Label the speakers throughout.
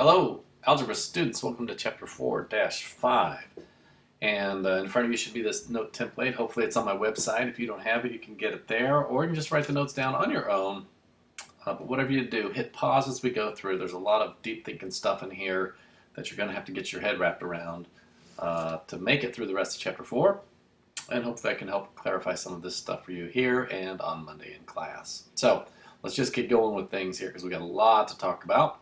Speaker 1: Hello, algebra students. Welcome to chapter 4-5. And in front of you should be this note template. Hopefully it's on my website. If you don't have it, you can get it there, or you can just write the notes down on your own. But whatever you do, hit pause as we go through. There's a lot of deep thinking stuff in here that you're going to have to get your head wrapped around to make it through the rest of chapter 4. And hopefully I can help clarify some of this stuff for you here and on Monday in class. So let's just get going with things here because we got a lot to talk about.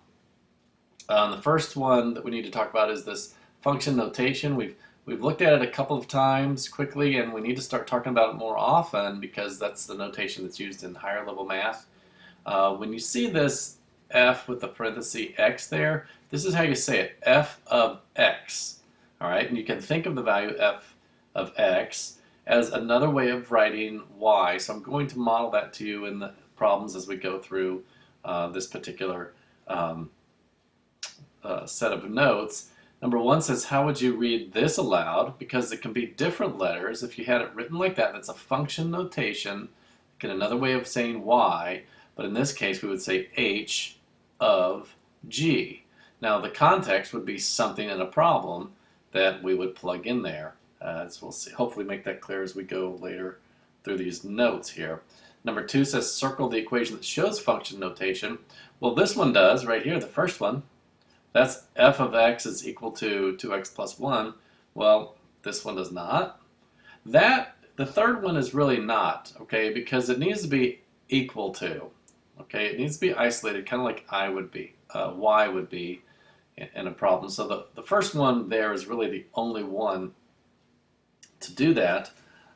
Speaker 1: The first one that we need to talk about is this function notation. We've looked at it a couple of times quickly, and we need to start talking about it more often because that's the notation that's used in higher level math. When you see this f with the parenthesis x there, this is how you say it, f of x. All right, and you can think of the value f of x as another way of writing y. So I'm going to model that to you in the problems as we go through this particular set of notes. Number one says, how would you read this aloud? Because it can be different letters. If you had it written like that, that's a function notation. Get another way of saying y, but in this case we would say h of g. Now the context would be something in a problem that we would plug in there. So we'll see, hopefully make that clear as we go later through these notes here. Number two says, circle the equation that shows function notation. Well, this one does right here, the first one. That's f of x is equal to 2x plus 1. Well, this one does not. The third one is really not, okay, because it needs to be equal to. Okay, it needs to be isolated, kind of like y would be in a problem. So the first one there is really the only one to do that,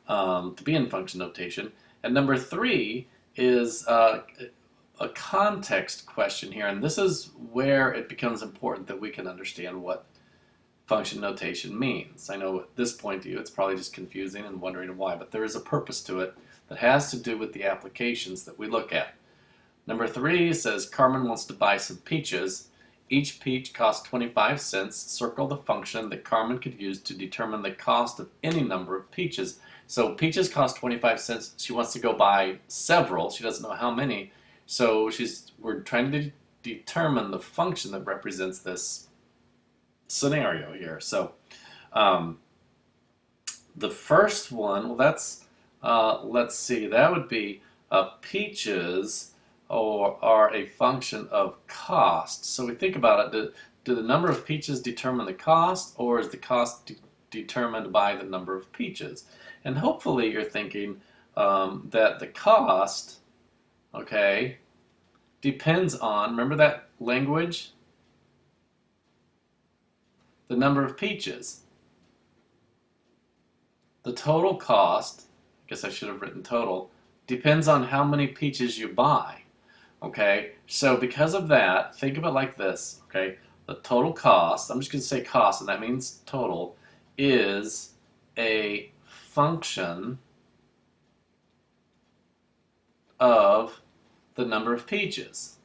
Speaker 1: to be in function notation. And number three is a context question here, and this is where it becomes important that we can understand what function notation means. I know at this point to you it's probably just confusing and wondering why, but there is a purpose to it that has to do with the applications that we look at. Number three says Carmen wants to buy some peaches. Each peach costs 25 cents. Circle the function that Carmen could use to determine the cost of any number of peaches. So peaches cost 25 cents. She wants to go buy several. She doesn't know how many. So we're trying to determine the function that represents this scenario here. So the first one, well, that's let's see, that would be peaches are a function of cost. So we think about it. Do the number of peaches determine the cost, or is the cost determined by the number of peaches? And hopefully you're thinking that the cost, okay, depends on, remember that language? The number of peaches. The total cost, I guess I should have written total, depends on how many peaches you buy. Okay, so because of that, think of it like this, okay? The total cost, I'm just going to say cost, and that means total, is a function of the number of peaches.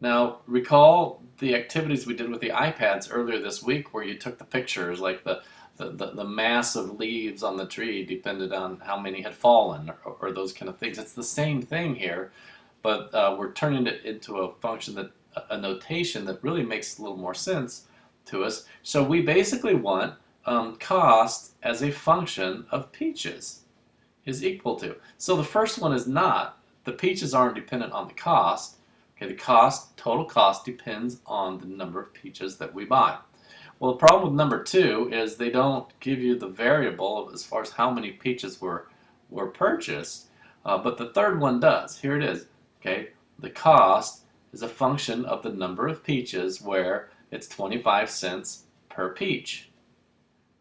Speaker 1: Now, recall the activities we did with the iPads earlier this week where you took the pictures, like the mass of leaves on the tree depended on how many had fallen, or those kind of things. It's the same thing here, but we're turning it into a function, a notation that really makes a little more sense to us. So we basically want cost as a function of peaches is equal to. So the first one is not. The peaches aren't dependent on the cost. Okay, the total cost depends on the number of peaches that we buy. Well, the problem with number two is they don't give you the variable as far as how many peaches were purchased, but the third one does. Here it is. Okay, the cost is a function of the number of peaches where it's 25 cents per peach.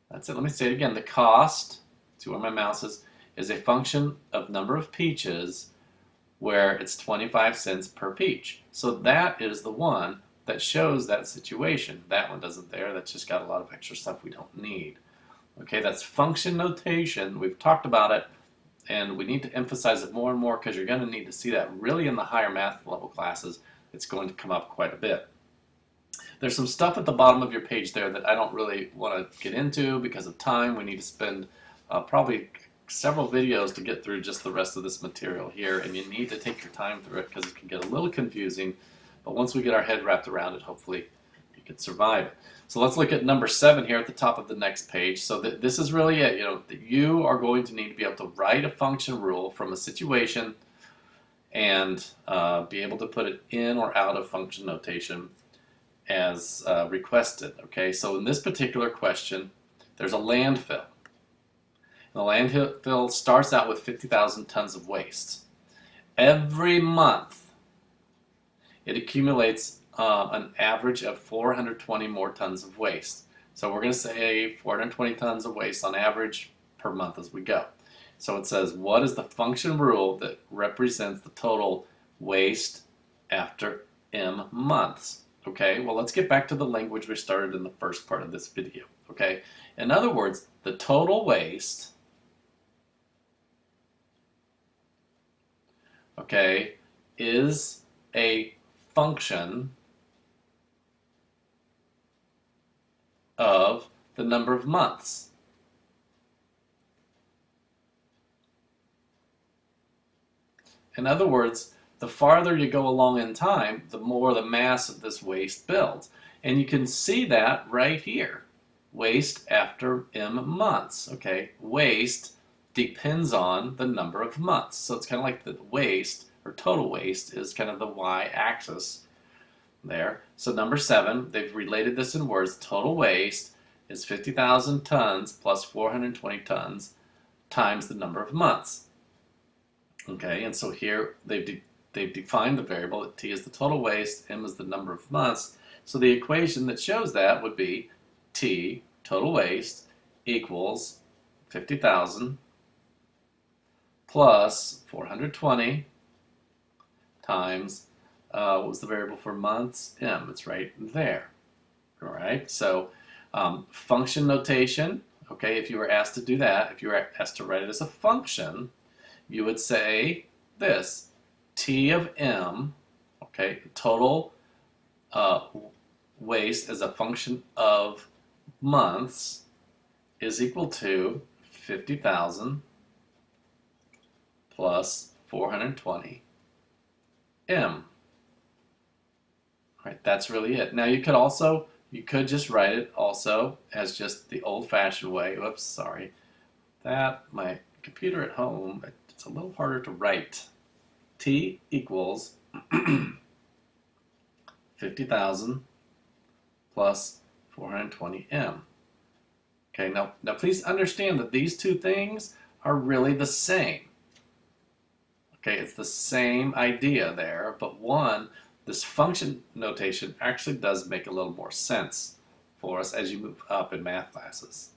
Speaker 1: That's it. Let me say it again. The cost, see where my mouse is a function of number of peaches where it's 25 cents per peach. So that is the one that shows that situation. That one doesn't there. That's just got a lot of extra stuff we don't need. Okay, that's function notation. We've talked about it, and we need to emphasize it more and more because you're going to need to see that really in the higher math level classes. It's going to come up quite a bit. There's some stuff at the bottom of your page there that I don't really want to get into because of time. We need to spend probably several videos to get through just the rest of this material here, and you need to take your time through it because it can get a little confusing But once we get our head wrapped around it, hopefully you can survive it. So let's look at number 7 here at the top of the next page. So this is really it. That you are going to need to be able to write a function rule from a situation and be able to put it in or out of function notation as requested. Okay, so in this particular question, there's a landfill. And the landfill starts out with 50,000 tons of waste. Every month, it accumulates an average of 420 more tons of waste. So we're going to say 420 tons of waste on average per month as we go. So it says, what is the function rule that represents the total waste after m months? Okay, well, let's get back to the language we started in the first part of this video. Okay, in other words, the total waste, okay, is a function of the number of months. In other words, the farther you go along in time, the more the mass of this waste builds. And you can see that right here. Waste after m months. Okay, waste depends on the number of months. So it's kind of like the waste, or total waste, is kind of the y-axis there. So number 7, they've related this in words. Total waste is 50,000 tons plus 420 tons times the number of months. Okay, and so here they've defined the variable that t is the total waste, m is the number of months. So the equation that shows that would be t, total waste, equals 50,000 plus 420 times, what was the variable for months? M, it's right there. All right, so function notation, okay, if you were asked to do that, if you were asked to write it as a function, you would say this, T of M, okay, total waste as a function of months is equal to 50,000 plus 420 M. All right, that's really it. Now you could just write it also as just the old-fashioned way. Whoops, sorry. My computer at home, it's a little harder to write. T equals 50,000 plus 420 M. Okay, now please understand that these two things are really the same. Okay, it's the same idea there, but this function notation actually does make a little more sense for us as you move up in math classes.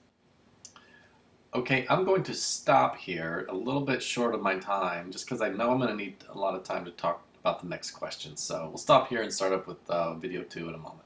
Speaker 1: Okay, I'm going to stop here, a little bit short of my time, just because I know I'm going to need a lot of time to talk about the next question. So we'll stop here and start up with video 2 in a moment.